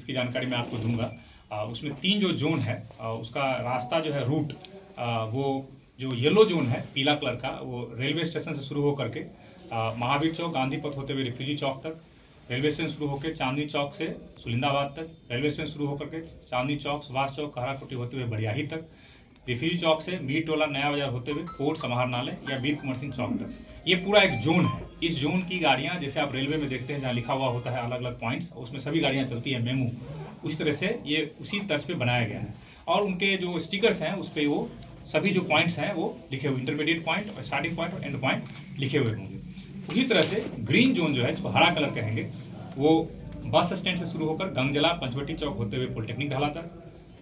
इसकी जानकारी मैं आपको दूंगा। उसमें 3 जो जोन है उसका रास्ता जो है रूट वो जो येलो जोन है पीला कलर का वो रेलवे स्टेशन से शुरू होकर के महावीर चौक गांधी पथ होते हुए रिफ्यूजी चौक तक, रेलवे स्टेशन शुरू होकर चांदनी चौक से सुलिंदाबाद तक, रेलवे स्टेशन शुरू होकर के चांदनी चौक सुभाष चौक कहराकोटी होते हुए बड़ियाही तक, रिफ्यूजी चौक से मीर टोला नया बाजार होते हुए कोर्ट समाहरणालय या वीर कुंवर सिंह चौक तक। ये पूरा एक जोन है। इस जोन की गाड़ियाँ जैसे आप रेलवे में देखते हैं जहाँ लिखा हुआ होता है अलग अलग पॉइंट्स, उसमें सभी गाड़ियाँ चलती हैं मेमू, उस तरह से ये उसी तर्ज पे बनाया गया है। और उनके जो स्टिकर्स हैं उस पर वो सभी जो पॉइंट्स हैं वो लिखे हुए, इंटरमीडिएट पॉइंट और स्टार्टिंग पॉइंट और एंड पॉइंट लिखे हुए होंगे। उसी तरह से ग्रीन जोन जो है जिसको हरा कलर कहेंगे वो बस स्टैंड से शुरू होकर गंगजला पंचवटी चौक होते हुए पॉलिटेक्निक ढाला तक,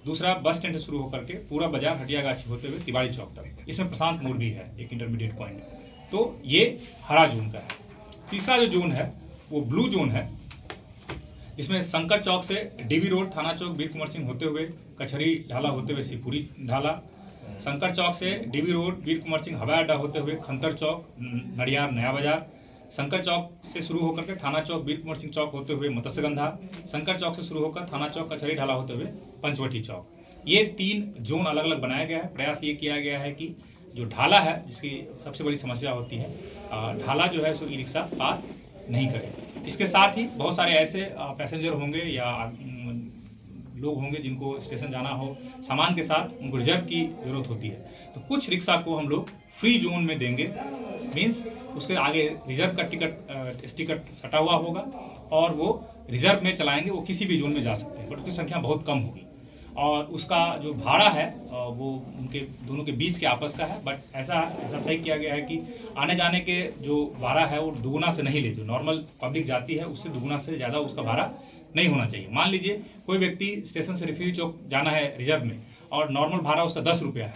दूसरा बस स्टैंड से शुरू होकर के पूरा बाजार हटियागाछी होते हुए तिवारी चौक तक। इसमें प्रशांत मोड़ भी है एक इंटरमीडिएट पॉइंट, तो ये हरा जोन का है। तीसरा जो जोन है वो ब्लू जोन है, इसमें शंकर चौक से डीबी रोड थाना चौक वीर कुंवर सिंह होते हुए कचहरी ढाला होते हुए शिवपुरी ढाला, शंकर चौक से डीबी रोड वीर कुंवर सिंह हवाई अड्डा होते हुए खंतर चौक नडियार नया बाजार, शंकर चौक से शुरू होकर के थाना चौक वीर कुंवर सिंह चौक होते हुए मत्स्यगंधा, शंकर चौक से शुरू होकर थाना चौक कचहरी ढाला होते हुए पंचवटी चौक। ये 3 जोन अलग अलग बनाया गया है। प्रयास ये किया गया है कि जो ढाला है जिसकी सबसे बड़ी समस्या होती है, ढाला जो है सो ई रिक्शा पार नहीं करे। इसके साथ ही बहुत सारे ऐसे पैसेंजर होंगे या लोग होंगे जिनको स्टेशन जाना हो सामान के साथ, उनको रिजर्व की जरूरत होती है, तो कुछ रिक्शा को हम लोग फ्री जोन में देंगे। मीन्स उसके आगे रिजर्व का टिकट स्टिकर सटा हुआ होगा और वो रिजर्व में चलाएंगे, वो किसी भी जोन में जा सकते हैं, बट उसकी संख्या बहुत कम होगी और उसका जो भाड़ा है वो उनके दोनों के बीच के आपस का है। बट ऐसा तय किया गया है कि आने जाने के जो भाड़ा है वो दुगुना से नहीं ले, जो नॉर्मल पब्लिक जाती है उससे दुगुना से ज़्यादा उसका भाड़ा नहीं होना चाहिए। मान लीजिए कोई व्यक्ति स्टेशन से रिफ्यूजी चौक जाना है रिजर्व में और नॉर्मल भाड़ा उसका 10 रुपया है,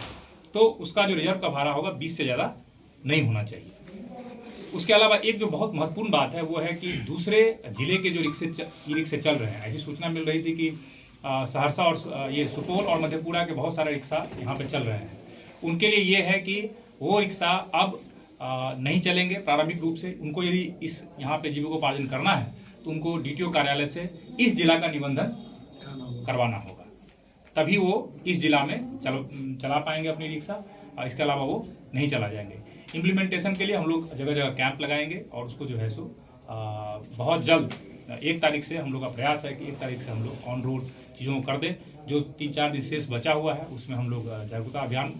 तो उसका जो रिजर्व का भाड़ा होगा 20 से ज़्यादा नहीं होना चाहिए। उसके अलावा एक जो बहुत महत्वपूर्ण बात है वो है कि दूसरे जिले के जो ई रिक्शे चल रहे हैं, ऐसी सूचना मिल रही थी कि सहरसा और ये सुपौल और मधेपुरा के बहुत सारे रिक्शा यहाँ पे चल रहे हैं। उनके लिए ये है कि वो रिक्शा अब नहीं चलेंगे प्रारंभिक रूप से। उनको यदि इस यहाँ पे जीविकोपार्जन करना है तो उनको डीटीओ कार्यालय से इस जिला का निबंधन करवाना होगा, तभी वो इस जिला में चला पाएंगे अपनी रिक्शा, इसके अलावा वो नहीं चला जाएंगे। इम्प्लीमेंटेशन के लिए हम लोग जगह जगह कैंप लगाएंगे और उसको जो है सो बहुत जल्द 1 तारीख से हम लोग का प्रयास है कि 1 तारीख से हम लोग ऑन रोड चीज़ों को कर दें। जो 3-4 दिन शेष बचा हुआ है उसमें हम लोग जागरूकता अभियान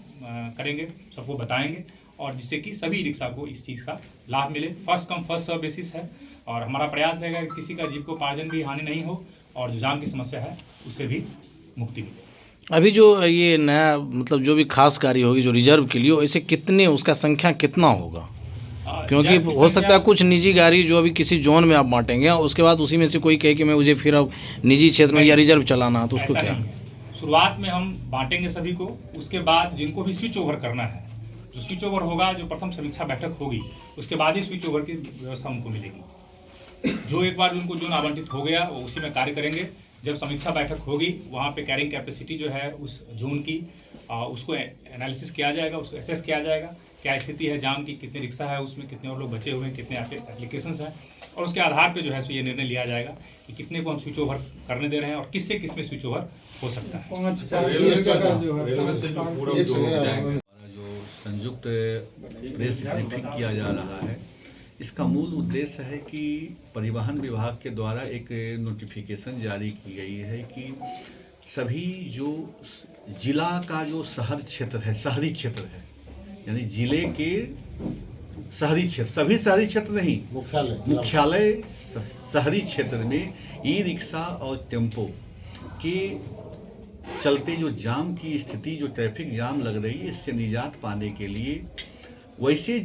करेंगे, सबको बताएंगे और जिससे कि सभी रिक्शा को इस चीज़ का लाभ मिले। First come first serve basis है और हमारा प्रयास रहेगा कि किसी का जीविकोपार्जन भी हानि नहीं हो और जो जाम की समस्या है उससे भी मुक्ति मिले। अभी जो ये नया मतलब जो भी खास कार्य होगी जो रिजर्व के लिए, ऐसे कितने उसका संख्या कितना होगा? क्योंकि हो सकता है कुछ निजी गाड़ी जो अभी किसी जोन में आप बांटेंगे उसके बाद उसी में से कोई कहे कि मैं मुझे फिर अब निजी क्षेत्र में या रिजर्व चलाना, तो उसको क्या? शुरुआत में हम बांटेंगे सभी को, उसके बाद जिनको भी स्विच ओवर करना है, जो स्विच ओवर होगा, जो प्रथम समीक्षा बैठक होगी उसके बाद ही स्विच ओवर की व्यवस्था उनको मिलेगी। जो एक बार उनको जोन आवंटित हो गया वो उसी में कार्य करेंगे। जब समीक्षा बैठक होगी वहाँ पे कैरिंग कैपेसिटी जो है उस जोन की उसको एनालिसिस किया जाएगा, उसको एसेस किया जाएगा, क्या स्थिति है जाम की, कितने रिक्शा है उसमें, कितने और लोग बचे हुए हैं, कितने एप्लीकेशंस हैं, और उसके आधार पे जो है सो ये निर्णय लिया जाएगा कि कितने को हम स्विच ओवर करने दे रहे हैं और किससे किस में स्विच ओवर हो सकता है। रेलवे से जो पूरा जो संयुक्त प्रेस ब्रीफिंग किया जा रहा है, इसका मूल उद्देश्य है कि परिवहन विभाग के द्वारा एक नोटिफिकेशन जारी की गई है कि सभी जो जिला का जो शहर क्षेत्र है, शहरी क्षेत्र है, यानी जिले के शहरी क्षेत्र, सभी शहरी क्षेत्र नहीं, मुख्यालय शहरी क्षेत्र में ई रिक्शा और टेम्पो के चलते जो जाम की स्थिति, जो ट्रैफिक जाम लग रही है, इससे निजात पाने के लिए वैसे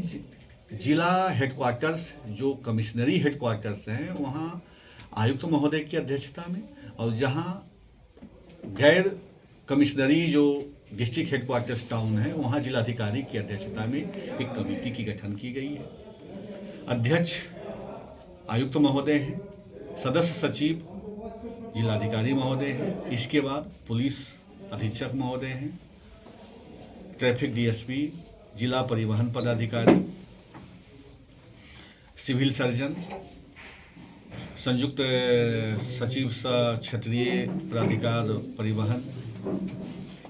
जिला हेडक्वार्टर्स जो कमिश्नरी हेडक्वार्टर्स हैं वहाँ आयुक्त महोदय की अध्यक्षता में, और जहाँ गैर कमिश्नरी जो डिस्ट्रिक्ट हेडक्वार्टर्स टाउन है वहाँ जिलाधिकारी की अध्यक्षता में एक कमेटी की गठन की गई है। अध्यक्ष आयुक्त महोदय हैं, सदस्य सचिव जिलाधिकारी महोदय हैं, इसके बाद पुलिस अधीक्षक महोदय हैं, ट्रैफिक डीएसपी, जिला परिवहन पदाधिकारी, सिविल सर्जन, संयुक्त सचिव क्षेत्रीय प्राधिकार परिवहन,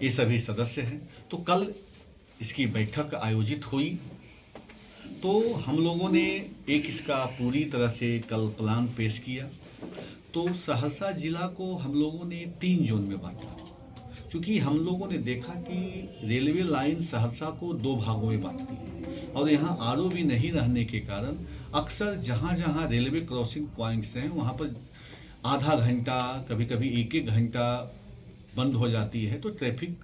ये सभी सदस्य हैं। तो कल इसकी बैठक आयोजित हुई, तो हम लोगों ने एक इसका पूरी तरह से कल प्लान पेश किया। तो सहरसा जिला को हम लोगों ने 3 जोन में बांटा, क्योंकि हम लोगों ने देखा कि रेलवे लाइन सहरसा को 2 भागों में बांटती है और यहाँ आरओबी नहीं रहने के कारण अक्सर जहाँ जहाँ रेलवे क्रॉसिंग पॉइंट्स हैं वहाँ पर आधा घंटा, कभी कभी 1-1 घंटा बंद हो जाती है, तो ट्रैफिक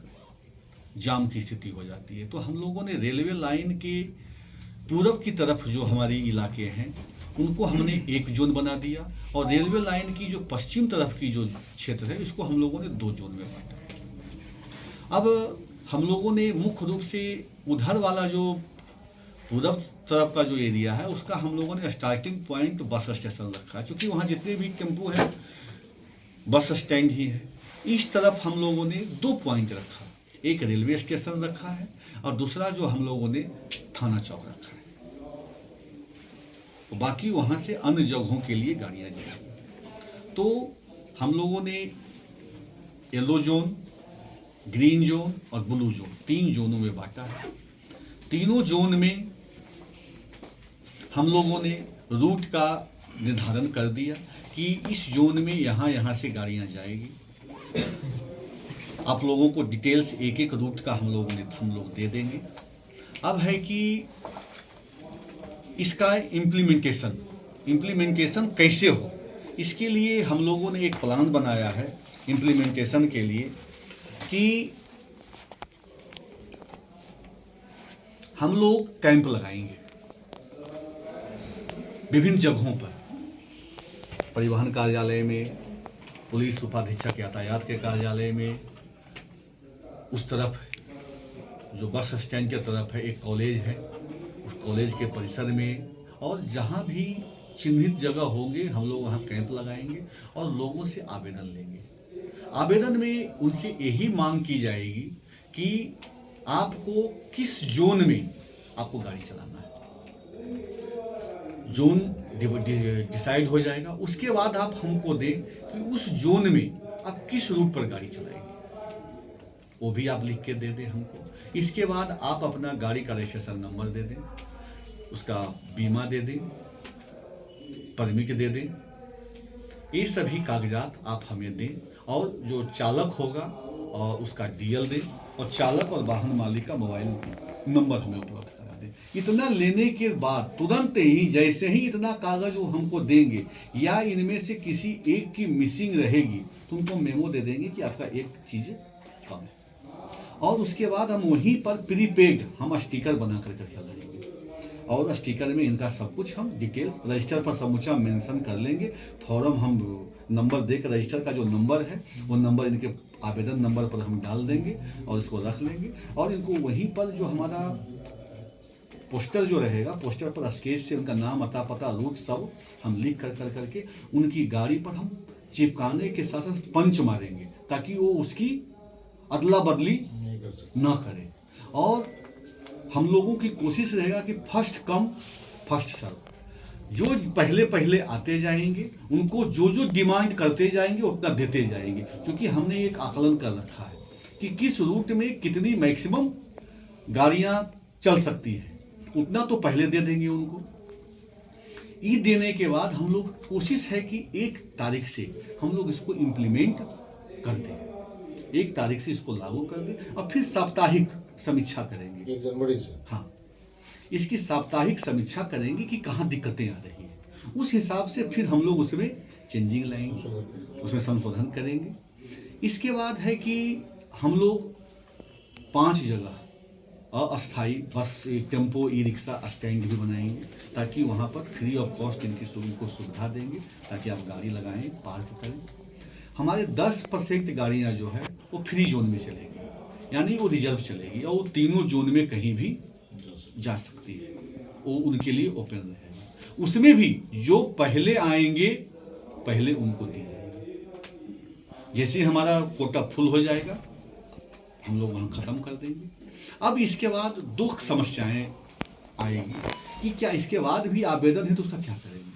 जाम की स्थिति हो जाती है। तो हम लोगों ने रेलवे लाइन के पूरब की तरफ जो हमारे इलाके हैं उनको हमने 1 जोन बना दिया, और रेलवे लाइन की जो पश्चिम तरफ की जो क्षेत्र है इसको हम लोगों ने 2 जोन में बांटा। अब हम लोगों ने मुख्य रूप से उधर वाला जो पूरब तरफ का जो एरिया है उसका हम लोगों ने स्टार्टिंग पॉइंट बस स्टेशन रखा है, क्योंकि वहाँ जितने भी टेम्पो है बस स्टैंड ही है। इस तरफ हम लोगों ने 2 पॉइंट रखा, एक रेलवे स्टेशन रखा है और दूसरा जो हम लोगों ने थाना चौक रखा है। तो बाकी वहाँ से अन्य जगहों के लिए गाड़ियाँ जाएंगी। तो हम लोगों ने येलो जोन, ग्रीन जोन और ब्लू जोन 3 जोनों में बांटा है। तीनों जोन में हम लोगों ने रूट का निर्धारण कर दिया कि इस जोन में यहाँ से गाड़ियाँ जाएगी। आप लोगों को डिटेल्स एक रूट का हम लोग दे देंगे। अब है कि इसका इम्प्लीमेंटेशन कैसे हो, इसके लिए हम लोगों ने एक प्लान बनाया है इम्प्लीमेंटेशन के लिए कि हम लोग कैंप लगाएंगे विभिन्न जगहों पर, परिवहन कार्यालय में, पुलिस उपाधीक्षक यातायात के कार्यालय में, उस तरफ जो बस स्टैंड के तरफ है एक कॉलेज है, उस कॉलेज के परिसर में, और जहाँ भी चिन्हित जगह होंगे हम लोग वहाँ कैंप लगाएंगे और लोगों से आवेदन लेंगे। आवेदन में उनसे यही मांग की जाएगी कि आपको किस जोन में आपको गाड़ी चलाना है। जोन डिसाइड हो जाएगा, उसके बाद आप हमको दें कि उस जोन में आप किस रूट पर गाड़ी चलाएंगे, वो भी आप लिख के दे दें हमको। इसके बाद आप अपना गाड़ी का रजिस्ट्रेशन नंबर दे दें, उसका बीमा दे दें, परमिट दे दें, ये सभी कागजात आप हमें दें, और जो चालक होगा और उसका डीएल दें, और चालक और वाहन मालिक का मोबाइल नंबर हमें उपलब्ध करा दें। इतना लेने के बाद तुरंत ही जैसे ही इतना कागज वो हमको देंगे, या इनमें से किसी एक की मिसिंग रहेगी तो उनको मेमो दे देंगे कि आपका एक चीज़ कम है, और उसके बाद हम वहीं पर प्रीपेड हम स्टिकर बना करके चलाएंगे, और स्टिकर में इनका सब कुछ हम डिटेल रजिस्टर पर समूचा मेंशन कर लेंगे। फॉर्म हम नंबर देकर रजिस्टर का जो नंबर है वो नंबर इनके आवेदन नंबर पर हम डाल देंगे और इसको रख लेंगे, और इनको वहीं पर जो हमारा पोस्टर जो रहेगा, पोस्टर पर स्केच से उनका नाम, अता पता, रूट सब हम लिख कर करके उनकी गाड़ी पर हम चिपकाने के साथ साथ पंच मारेंगे, ताकि वो उसकी अदला बदली न करे। और हम लोगों की कोशिश रहेगा कि फर्स्ट कम फर्स्ट सर्व, जो पहले आते जाएंगे उनको जो डिमांड करते जाएंगे उतना देते जाएंगे, क्योंकि हमने एक आकलन कर रखा है कि किस रूट में कितनी मैक्सिमम गाड़ियां चल सकती है, उतना तो पहले दे देंगे उनको। ई देने के बाद हम लोग कोशिश है कि 1 तारीख से हम लोग इसको इम्प्लीमेंट कर दें, 1 तारीख से इसको लागू कर दें, और फिर साप्ताहिक समीक्षा करेंगे 1 जनवरी से। हाँ, इसकी साप्ताहिक समीक्षा करेंगे कि कहाँ दिक्कतें आ रही हैं, उस हिसाब से फिर हम लोग उसमें चेंजिंग लाएंगे, उसमें संशोधन करेंगे। इसके बाद है कि हम लोग 5 जगह अस्थाई बस, टेम्पो, ई रिक्शा स्टैंड भी बनाएंगे, ताकि वहाँ पर फ्री ऑफ कॉस्ट इनको सुविधा देंगे, ताकि आप गाड़ी लगाएं, पार्क करें। हमारे 10% गाड़ियाँ जो है वो फ्री जोन में चलेगी, यानी वो रिजर्व चलेगी, और वो तीनों जोन में कहीं भी जा सकती है, वो उनके लिए ओपन रहेगा। उसमें भी जो पहले आएंगे पहले उनको दी जाएगी। जैसे हमारा कोटा फुल हो जाएगा हम लोग वहाँ ख़त्म कर देंगे। अब इसके बाद 2 समस्याएं आएंगी कि क्या इसके बाद भी आवेदन है तो उसका क्या करेंगे।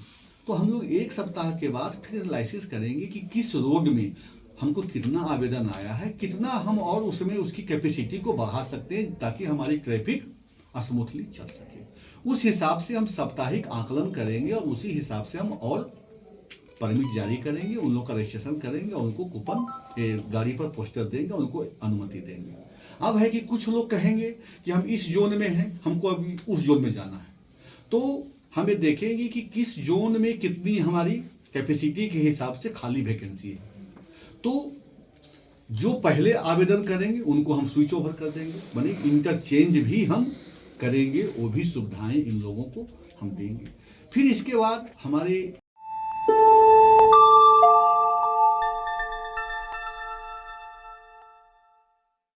तो हम लोग 1 सप्ताह के बाद फिर एनालिसिस करेंगे कि किस रोड में हमको कितना आवेदन आया है, कितना हम और उसमें उसकी कैपेसिटी को बढ़ा सकते हैं ताकि हमारी ट्रैफिक स्मूथली चल सके। उस हिसाब से हम साप्ताहिक आकलन करेंगे और उसी हिसाब से हम और परमिट जारी करेंगे, उन लोग का रजिस्ट्रेशन करेंगे और उनको कूपन गाड़ी पर पोस्टर देंगे, उनको अनुमति देंगे। अब है कि कुछ लोग कहेंगे कि हम इस जोन में हैं, हमको अभी उस जोन में जाना है, तो हमें देखेंगे कि किस जोन में कितनी हमारी कैपेसिटी के हिसाब से खाली वैकेंसी है। तो जो पहले आवेदन करेंगे उनको हम स्विच ओवर कर देंगे, माने इंटरचेंज भी हम करेंगे, वो भी सुविधाएं इन लोगों को हम देंगे। फिर इसके बाद हमारे